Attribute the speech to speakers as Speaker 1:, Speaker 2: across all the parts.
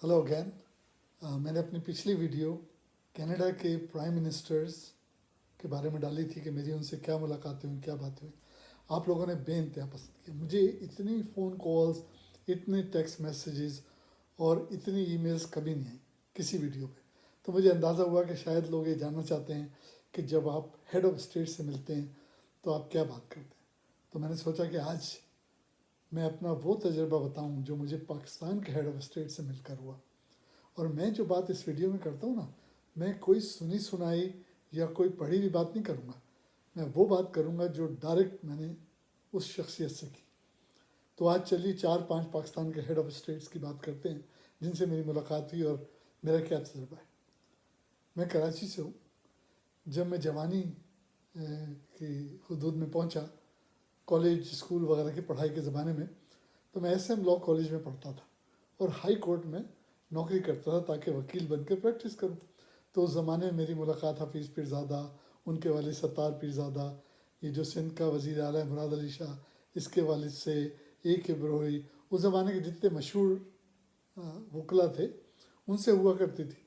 Speaker 1: Hello again. मैंने अपनी पिछली वीडियो कनाडा के प्राइम मिनिस्टर्स के बारे में डाली थी कि मेरी उनसे क्या मुलाकातें हुई, क्या बातें हुई। आप लोगों ने बेइंतहा पसंद किया। मुझे इतनी फ़ोन कॉल्स, इतने टेक्स्ट मैसेजेस और इतनी ईमेल्स कभी नहीं आई किसी वीडियो पे। तो मुझे अंदाज़ा हुआ कि शायद लोग ये जानना चाहते हैं कि जब आप हेड ऑफ़ स्टेट से मिलते हैं तो आप क्या बात करते हैं। तो मैंने सोचा कि आज मैं अपना वो तजुर्बा बताऊं जो मुझे पाकिस्तान के हेड ऑफ़ स्टेट से मिलकर हुआ। और मैं जो बात इस वीडियो में करता हूँ ना, मैं कोई सुनी सुनाई या कोई पढ़ी हुई बात नहीं करूँगा। मैं वो बात करूँगा जो डायरेक्ट मैंने उस शख्सियत से की। तो आज चलिए 4-5 पाकिस्तान के हेड ऑफ़ स्टेट्स की बात करते हैं जिनसे मेरी मुलाकात हुई और मेरा क्या तजुर्बा है। मैं कराची से हूँ। जब मैं जवानी की हदूद में पहुँचा, कॉलेज स्कूल वगैरह की पढ़ाई के ज़माने में, तो मैं SM लॉ कॉलेज में पढ़ता था और हाई कोर्ट में नौकरी करता था ताकि वकील बन के प्रैक्टिस करूँ। तो उस ज़माने में मेरी मुलाकात हफीज़ पीरज़ादा, उनके वालिद सत्तार पीरज़ादा, ये जो सिंध का वज़ीर आला है मुराद अली शाह, इसके वालिद से AK बरोई, उस ज़माने के जितने मशहूर वकला थे उनसे हुआ करती थी।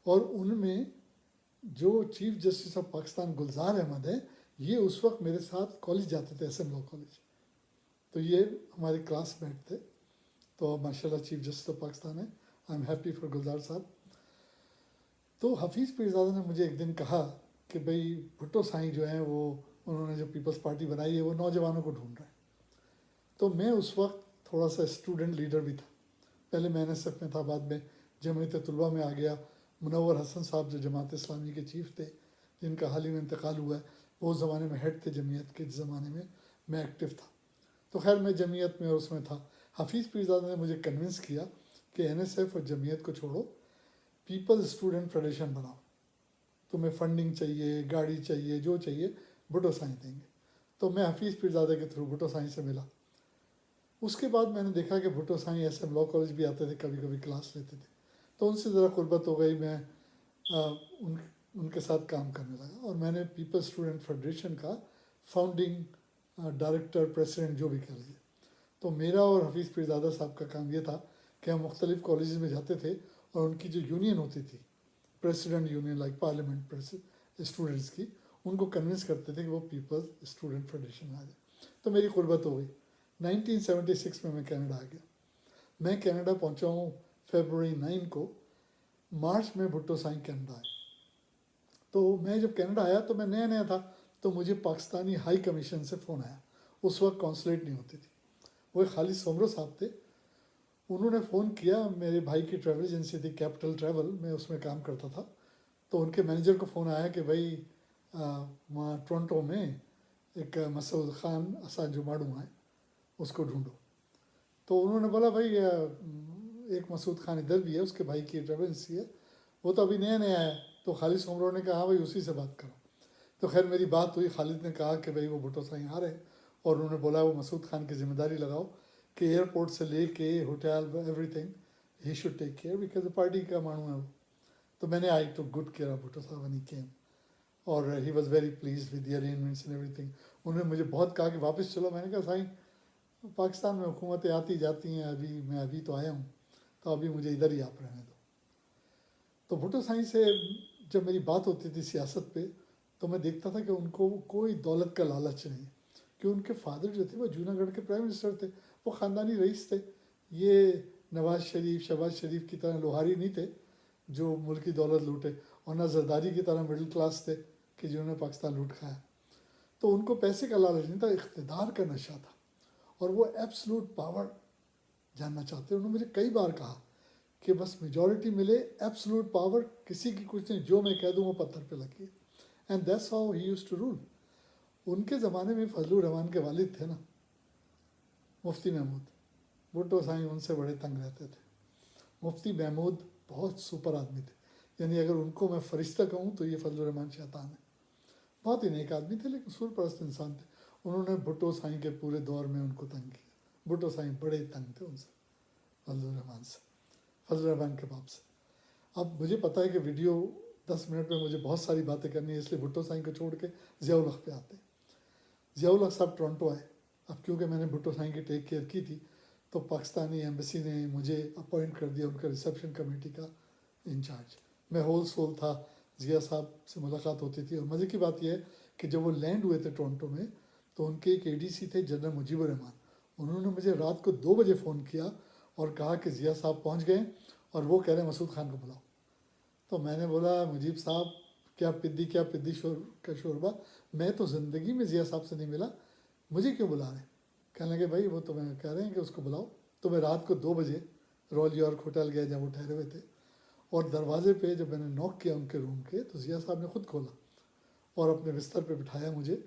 Speaker 1: और उनमें जो चीफ़ जस्टिस ऑफ पाकिस्तान गुलजार अहमद है, ये उस वक्त मेरे साथ कॉलेज जाते थे, SM लॉ कॉलेज। तो ये हमारे क्लासमेट थे। तो अब माशाल्लाह चीफ़ जस्टिस ऑफ पाकिस्तान है। आई एम हैप्पी फॉर गुलजार साहब। तो हफीज़ पीरज़ादा ने मुझे एक दिन कहा कि भाई भुट्टो साईं जो हैं वो, उन्होंने जो पीपल्स पार्टी बनाई है वो नौजवानों को ढूंढ रहे हैं। तो मैं उस वक्त थोड़ा सा स्टूडेंट लीडर भी था। पहले मैं NSF में था, बाद में जमयत तलबा में आ गया। मुनव्वर हसन साहब जो जमात इस्लामी के चीफ़ थे, जिनका हाल ही में इंतकाल हुआ है, वो उस ज़माने में हेड थे जमीयत के। ज़माने में मैं एक्टिव था। तो खैर मैं जमीयत में और उसमें था। हफीज़ पीरज़ादा ने मुझे कन्विंस किया कि NSF और जमीयत को छोड़ो, पीपल्स स्टूडेंट फेडरेशन बनाओ। तुम्हें फंडिंग चाहिए, गाड़ी चाहिए, जो चाहिए भुट्टो साईं देंगे। तो मैं हफीज़ पीरज़ादा के थ्रू भुट्टो साईं से मिला। उसके बाद मैंने देखा कि Bhutto Sain SM law college भी आते थे, कभी कभी क्लास लेते थे। तो उनसे ज़रा कुर्बत हो गई। मैं उन उनके साथ काम करने लगा और मैंने पीपल्स स्टूडेंट फेडरेशन का फाउंडिंग डायरेक्टर, प्रेसिडेंट, जो भी कह लीजिए। तो मेरा और हफीज़ पीरज़ादा साहब का काम ये था कि हम मुख्तलिफ़ कॉलेज में जाते थे और उनकी जो यूनियन होती थी, president union like parliament students की, उनको कन्विंस करते थे कि वो पीपल्स स्टूडेंट फेडरेशन में आ जाए। तो मेरी कुर्बत हो गई। 1976 में मैं कनाडा आ गया। मैं कनाडा पहुंचा हूँ फरवरी 9 को। मार्च में भुट्टो साईं कनाडा आए। तो मैं जब कनाडा आया तो मैं नया नया था, तो मुझे पाकिस्तानी हाई कमीशन से फ़ोन आया। उस वक्त कॉन्सुलेट नहीं होती थी। वो एक खालिद सोमरो साहब थे। उन्होंने फ़ोन किया। मेरे भाई की ट्रैवल एजेंसी थी कैपिटल ट्रैवल, मैं उसमें काम करता था। तो उनके मैनेजर को फ़ोन आया कि भाई वहाँ टोरंटो में एक मसूद ख़ान असा जुमाड़ू है, उसको ढूंढो। तो उन्होंने बोला भाई एक मसूद खान इधर भी है, उसके भाई की ट्रैवल एजेंसी है, वो तो अभी नया नया है। तो खालिद सोमरो ने कहा हाँ भाई उसी से बात करो। तो खैर मेरी बात हुई। खालिद ने कहा कि भाई वो भुट्टो साईं आ रहे हैं और उन्होंने बोला वो मसूद खान की जिम्मेदारी लगाओ कि एयरपोर्ट से ले के hotel everything he should take care because party का मानू है वो। तो मैंने I took good care of Bhutto साहब व्हेन ही केम और he was very pleased with the arrangements and everything. उन्होंने मुझे बहुत कहा कि वापस चलो। मैंने कहा साईं पाकिस्तान में हुकूमतें आती जाती हैं, मैं अभी तो आया हूँ, तो अभी मुझे इधर ही आप रहने दो। तो भुट्टो साईं से जब मेरी बात होती थी सियासत पे, तो मैं देखता था कि उनको कोई दौलत का लालच नहीं। कि उनके फादर जो थे वो जूनागढ़ के प्राइम मिनिस्टर थे, वो ख़ानदानी रईस थे। ये नवाज शरीफ, शहबाज शरीफ की तरह लोहारी नहीं थे जो मुल्क की दौलत लूटे, और ना जरदारी की तरह मिडिल क्लास थे कि जिन्होंने पाकिस्तान लूट खाया। तो उनको पैसे का लालच नहीं था, इक़्तिदार का नशा था और वो एब्सलूट पावर जानना चाहते। उन्होंने मुझे कई बार कहा कि बस मेजॉरिटी मिले, एब्सलूट पावर, किसी की कुछ नहीं, जो मैं कह दूँ वो पत्थर पे लगी। And that's how he used to rule. उनके ज़माने में फजलुर रहमान के वालिद थे ना, मुफ्ती महमूद, भुट्टो साईं उनसे बड़े तंग रहते थे। मुफ्ती महमूद बहुत सुपर आदमी थे। यानी अगर उनको मैं फरिश्ता कहूँ तो ये फजलुर रहमान शैतान है। बहुत ही नेक आदमी थे लेकिन सूरपरस्त इंसान थे। उन्होंने भुट्टो साईं के पूरे दौर में उनको तंग किया। भुट्टो साईं बड़े तंग थे उनसे, फजलुर रहमान से, फजलुर रहमान के बाप से। अब मुझे पता है कि वीडियो 10 मिनट में मुझे बहुत सारी बातें करनी है, इसलिए भुट्टो साईं को छोड़ के ज़ियाउल हक़ पे आते हैं। ज़ियाउल हक़ साहब टोरंटो आए। अब क्योंकि मैंने भुट्टो साईं की टेक केयर की थी, तो पाकिस्तानी एम्बेसी ने मुझे अपॉइंट कर दिया उनका रिसेप्शन कमेटी का इंचार्ज। मैं होल सोल था, ज़िया साहब से मुलाकात होती थी। और मज़े की बात यह है कि जब वो लैंड हुए थे टोरंटो में, तो उनके एक एडीसी थे जनरल मुजीबुर रहमान, उन्होंने मुझे रात को 2 बजे फ़ोन किया और कहा कि ज़िया साहब पहुंच गए और वो कह रहे हैं मसूद खान को बुलाओ। तो मैंने बोला मुजीब साहब क्या पिद्दी का शोरबा, मैं तो ज़िंदगी में ज़िया साहब से नहीं मिला, मुझे क्यों बुला रहे हैं? कहने लगे भाई वो तुम्हें कह रहे हैं कि उसको बुलाओ। तो मैं रात को 2 बजे रॉयल यॉर्क होटल गया जहाँ वो ठहरे हुए थे, और दरवाजे पे जब मैंने नॉक किया उनके रूम के, तो ज़िया साहब ने ख़ुद खोला और अपने बिस्तर पे बिठाया मुझे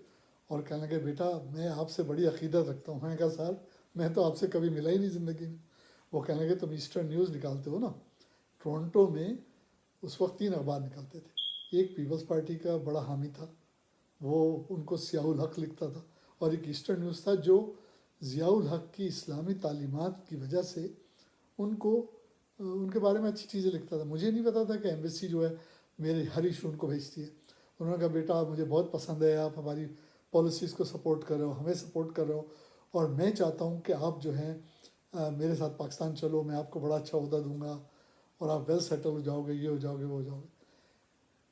Speaker 1: और कहने लगे बेटा मैं आपसे बड़ी अकीदत रखता हूँ। मैंने कहा सर मैं तो आपसे कभी मिला ही नहीं ज़िंदगी में। वो कहने लगे तुम ईस्टर्न न्यूज़ निकालते हो ना। टोरंटो में उस वक्त 3 अखबार निकलते थे, एक पीपल्स पार्टी का बड़ा हामी था, वो उनको ज़ियाउल हक लिखता था, और एक ईस्टर्न न्यूज़ था जो ज़ियाउल हक की इस्लामी तालीमात की वजह से उनको उनके बारे में अच्छी चीज़ें लिखता था। मुझे नहीं पता था कि एम्बेसी जो है मेरे हर इशू उनको भेजती है। उन्होंने कहा बेटा मुझे बहुत पसंद है, आप हमारी पॉलिसीज़ को सपोर्ट कर रहे हो, हमें सपोर्ट कर रहे हो, और मैं चाहता हूँ कि आप जो हैं मेरे साथ पाकिस्तान चलो, मैं आपको बड़ा अच्छा ओहदा दूँगा और आप वेल सेटल हो जाओगे, ये हो जाओगे, वो हो जाओगे।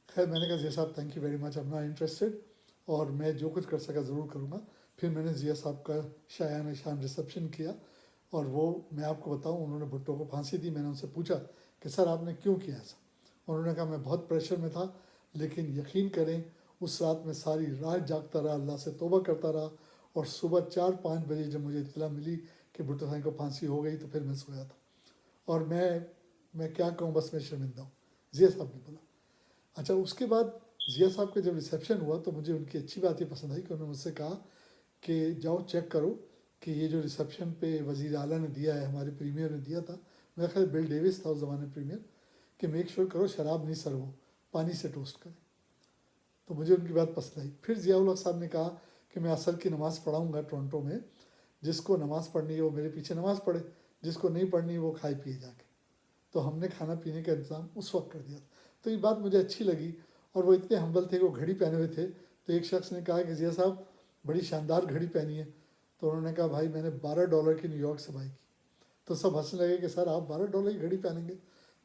Speaker 1: खैर मैंने कहा ज़िया साहब thank you very much, I am not interested, और मैं जो कुछ कर सका ज़रूर करूँगा। फिर मैंने ज़िया साहब का शायान शान रिसेप्शन किया, और वो मैं आपको बताऊं उन्होंने भुट्टो को फांसी दी। मैंने उनसे पूछा कि सर आपने क्यों किया ऐसा? उन्होंने कहा मैं बहुत प्रेशर में था, लेकिन यकीन करें उस रात में सारी रात जागता रहा, अल्लाह से तौबा करता रहा, और सुबह 4-5 बजे जब मुझे इत्तला मिली कि भुट्टो साहब को फांसी हो गई, तो फिर मैं सोया था। और मैं क्या कहूँ, बस मैं शर्मिंदा हूँ, ज़िया साहब ने बोला। अच्छा, उसके बाद ज़िया साहब का जब रिसेप्शन हुआ तो मुझे उनकी अच्छी बात ये पसंद आई कि उन्होंने मुझसे कहा कि जाओ चेक करो कि ये जो रिसेप्शन पे वज़ीर आला ने दिया है, हमारे प्रीमियर ने दिया था, मेरा ख्याल बिल डेविस था उस ज़माने प्रीमियर, कि मेक श्योर करो शराब नहीं सर्व हो, पानी से टोस्ट करें। तो मुझे उनकी बात पसंद आई। फिर ज़ियाउल हक साहब ने कहा कि मैं असर की नमाज़ पढ़ाऊँगा टोरंटो में, जिसको नमाज़ पढ़नी है वो मेरे पीछे नमाज़ पढ़े, जिसको नहीं पढ़नी है वो खाए पिए जाके। तो हमने खाना पीने का इंतज़ाम उस वक्त कर दिया। तो ये बात मुझे अच्छी लगी, और वो इतने हम्बल थे, वो घड़ी पहने हुए थे। तो एक शख्स ने कहा कि ज़िया साहब बड़ी शानदार घड़ी पहनी है। तो उन्होंने कहा भाई मैंने $12 की न्यूयॉर्क से बाई की। तो सब हंसने लगे कि सर आप $12 की घड़ी पहनेंगे?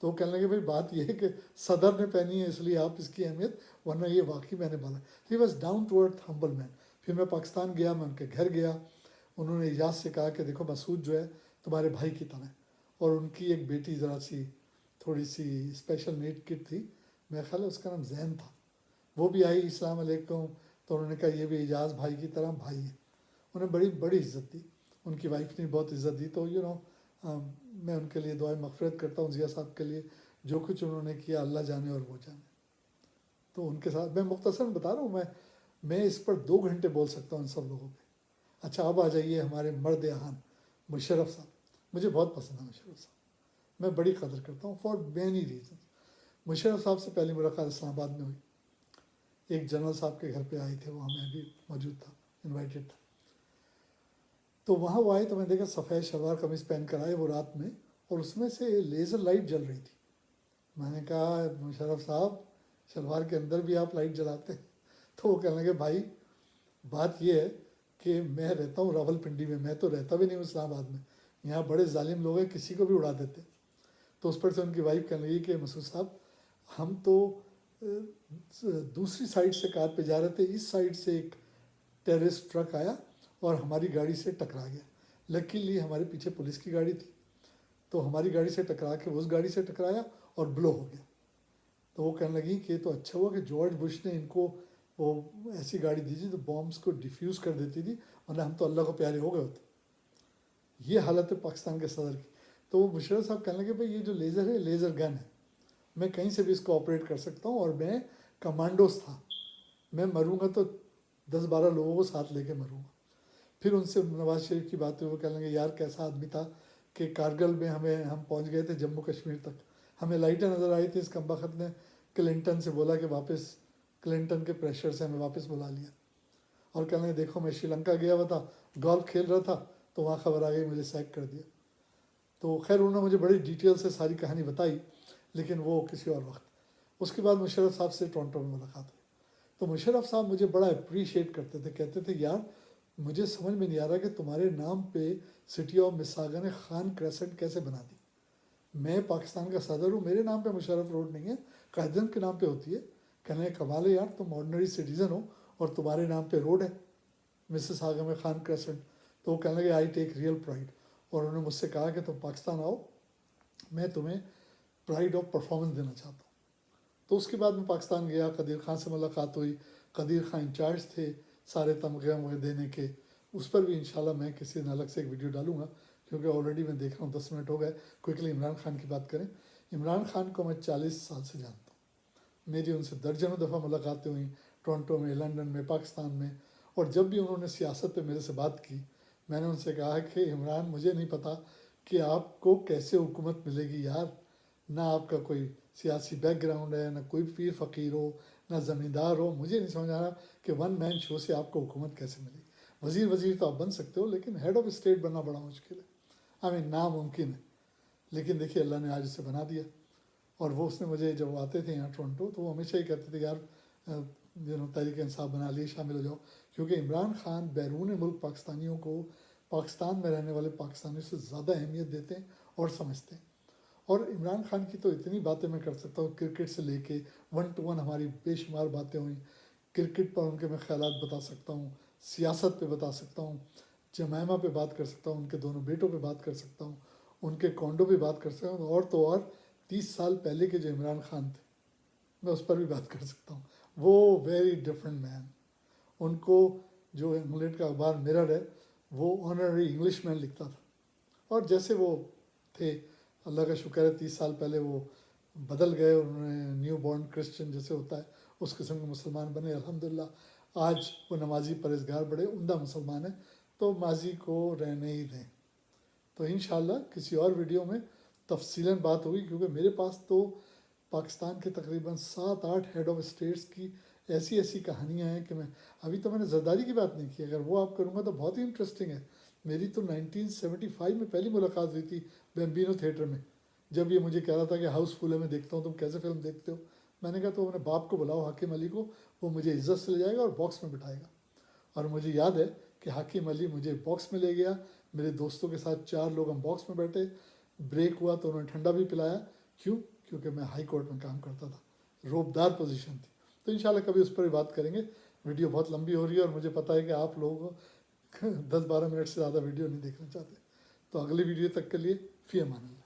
Speaker 1: तो वो कहने लगे भाई बात यह है कि सदर ने पहनी है इसलिए आप इसकी अहमियत, वरना ये वाकई मैंने बाला। He was down to earth humble man. फिर मैं पाकिस्तान गया, मैं उनके घर गया, उन्होंने एजाज से कहा कि देखो मसूद जो है तुम्हारे भाई की तरह है, और उनकी एक बेटी ज़रा सी थोड़ी सी स्पेशल नीड किड थी, मेरा ख्याल है उसका नाम जैन था, वो भी आई अस्सलाम वालेकुम। तो उन्होंने कहा ये भी एजाज भाई की तरह भाई है। उन्हें बड़ी बड़ी इज़्ज़त दी, उनकी वाइफ ने बहुत इज़्ज़त दी। तो मैं उनके लिए दुआ मग़फ़िरत करता हूँ, ज़िया साहब के लिए जो कुछ उन्होंने किया अल्लाह जाने और वो जाने। तो उनके साथ मैं मुख्तसर बता रहा हूँ, मैं इस पर 2 घंटे बोल सकता हूँ इन सब लोगों पे। अच्छा, अब आ जाइए हमारे मर्द आहान मुशर्रफ साहब। मुझे बहुत पसंद है मुशर्रफ साहब, मैं बड़ी कदर करता हूँ फॉर मैनी रीज़न। मुशर्रफ साहब से पहली मुलाकात इस्लामाबाद में हुई, एक जनरल साहब के घर पे आए थे, वहाँ मैं भी मौजूद था, इनवाइटेड था। तो वहाँ वो आए तो मैंने देखा सफ़ेद शलवार कमीज़ पहन कर आए वो रात में, और उसमें से लेज़र लाइट जल रही थी। मैंने कहा मुशर्रफ साहब शलवार के अंदर भी आप लाइट जलाते हैं? तो वो कहने लगे भाई बात ये है कि मैं रहता हूँ रावलपिंडी में, मैं तो रहता भी नहीं हूँ इस्लामाबाद में, यहाँ बड़े जालिम लोग हैं, किसी को भी उड़ा देते। तो उस पर से उनकी वाइफ कहने लगी कि मसूद साहब हम तो दूसरी साइड से कार पे जा रहे थे, इस साइड से एक टेररिस्ट ट्रक आया और हमारी गाड़ी से टकरा गया। लकीली हमारे पीछे पुलिस की गाड़ी थी, तो हमारी गाड़ी से टकरा के उस गाड़ी से टकराया और ब्लो हो गया। तो वो कहने लगी कि तो अच्छा हुआ कि जॉर्ज बुश ने इनको वो ऐसी गाड़ी दी थी तो बॉम्ब्स को डिफ्यूज़ कर देती थी, वरना हम तो अल्लाह को प्यारे हो गए होते। ये हालत है पाकिस्तान के सदर की। तो वो मुशर्रफ साहब कहने लगे भाई ये जो लेज़र है लेज़र गन है, मैं कहीं से भी इसको ऑपरेट कर सकता हूँ, और मैं कमांडोज था, मैं मरूंगा तो 10-12 लोगों को साथ लेके मरूंगा। फिर उनसे नवाज शरीफ की बात हुई, वो कहने लगे यार कैसा आदमी था कि कारगिल में हम पहुंच गए थे जम्मू कश्मीर तक, हमें लाइटें नज़र आई थी, इस कमबख्त ने क्लिंटन से बोला कि वापस, क्लिंटन के प्रेशर से हमें वापस बुला लिया। और कहने लगे देखो मैं श्रीलंका गया हुआ था, गोल्फ खेल रहा था, तो वहाँ खबर आ गई, मुझे सैक कर दिया। तो खैर उन्होंने मुझे बड़ी डिटेल से सारी कहानी बताई, लेकिन वो किसी और वक्त। उसके बाद मुशर्रफ साहब से टोरंटो में मुलाकात हुई, तो मुशर्रफ साहब मुझे बड़ा अप्रीशिएट करते थे, कहते थे यार مجھے سمجھ میں نہیں آ رہا کہ تمہارے نام پہ سٹی آف مساگا نے خان کریسنٹ کیسے بنا دی. میں پاکستان کا صدر ہوں, میرے نام پہ مشرف روڈ نہیں ہے, قائدین کے نام پہ ہوتی ہے. کہنے کمال ہے یار, تم آرڈنری سٹیزن ہو اور تمہارے نام پہ روڈ ہے مسز آگا میں خان کریسنٹ. تو وہ کہنے لگے آئی ٹیک ریئل پرائڈ. اور انہوں نے مجھ سے کہا کہ تم پاکستان آؤ, میں تمہیں پرائڈ آف پرفارمنس دینا چاہتا ہوں. تو اس کے بعد میں پاکستان گیا, قدیر خان سے ملاقات ہوئی. قدیر خان انچارج تھے سارے تمغے ومغے دینے کے. اس پر بھی انشاءاللہ میں کسی دن الگ سے ایک ویڈیو ڈالوں گا, کیونکہ آلریڈی میں دیکھ رہا ہوں 10 منٹ ہو گئے. کوئکلی عمران خان کی بات کریں. عمران خان کو میں 40 سال سے جانتا ہوں. میری ان سے درجنوں دفعہ ملاقاتیں ہوئیں, ٹورنٹو میں, لندن میں, پاکستان میں. اور جب بھی انہوں نے سیاست پہ میرے سے بات کی, میں نے ان سے کہا کہ عمران مجھے نہیں پتا کہ آپ کو کیسے حکومت ملے گی یار. نہ آپ کا کوئی سیاسی بیک گراؤنڈ ہے, نہ کوئی پیر فقیر ہو, نہ زمیندار ہو. مجھے نہیں سمجھ آ رہا کہ ون مین شو سے آپ کو حکومت کیسے ملے گی. وزیر تو آپ بن سکتے ہو, لیکن ہیڈ آف اسٹیٹ بننا بڑا مشکل ہے. ناممکن ہے. لیکن دیکھیے اللہ نے آج اسے بنا دیا. اور وہ اس نے مجھے جب وہ آتے تھے یہاں ٹورنٹو, تو وہ ہمیشہ ہی کہتے تھے یار تحریک انصاف بنا لیے, شامل ہو جاؤ. کیونکہ عمران خان بیرون ملک پاکستانیوں کو پاکستان میں رہنے والے پاکستانیوں سے زیادہ اہمیت دیتے ہیں اور سمجھتے ہیں. اور عمران خان کی تو اتنی باتیں میں کر سکتا ہوں, کرکٹ سے لے کے 1 to 1 ہماری بے شمار باتیں ہوئیں. کرکٹ پر ان کے میں خیالات بتا سکتا ہوں, سیاست پہ بتا سکتا ہوں, جمائمہ پہ بات کر سکتا ہوں, ان کے دونوں بیٹوں پہ بات کر سکتا ہوں, ان کے کانڈو پہ بات کر سکتا ہوں. اور تو اور 30 سال پہلے کے جو عمران خان تھے, میں اس پر بھی بات کر سکتا ہوں. وہ ویری ڈفرینٹ مین. ان کو جو انگلینڈ کا اخبار میرر ہے, وہ آنرری انگلش مین لکھتا تھا. اور جیسے وہ تھے, اللہ کا شکر ہے 30 سال پہلے وہ بدل گئے, انہوں نے نیو بورن کرسچن جیسے ہوتا ہے اس قسم کے مسلمان بنے. الحمدللہ آج وہ نمازی پرہیزگار بڑے عمدہ مسلمان ہیں. تو ماضی کو رہنے ہی دیں. تو انشاءاللہ کسی اور ویڈیو میں تفصیلاً بات ہوگی, کیونکہ میرے پاس تو پاکستان کے تقریباً 7-8 ہیڈ آف اسٹیٹس کی ایسی کہانیاں ہیں کہ ابھی تو میں نے زرداری کی بات نہیں کی. اگر وہ آپ کروں گا تو بہت ہی انٹرسٹنگ ہے. میری تو 1975 میں پہلی ملاقات ہوئی تھی بیمبینو تھیٹر میں, جب یہ مجھے کہہ رہا تھا کہ ہاؤس فل ہے, میں دیکھتا ہوں, تم کیسے فلم دیکھتے ہو. میں نے کہا تو اپنے باپ کو بلاؤ, حکیم علی کو, وہ مجھے عزت سے لے جائے گا اور باکس میں بٹھائے گا. اور مجھے یاد ہے کہ حکیم علی مجھے باکس میں لے گیا, میرے دوستوں کے ساتھ 4 لوگ ہم باکس میں بیٹھے. بریک ہوا تو انہوں نے ٹھنڈا بھی پلایا. کیوں؟ کیونکہ میں ہائی کورٹ میں کام کرتا تھا, روبدار پوزیشن تھی. تو انشاءاللہ کبھی اس پر بھی بات کریں گے. ویڈیو بہت لمبی ہو رہی ہے اور مجھے پتہ ہے کہ آپ لوگ 10-12 منٹ سے زیادہ ویڈیو نہیں دیکھنا چاہتے. تو اگلی ویڈیو تک کے لیے فی امان اللہ.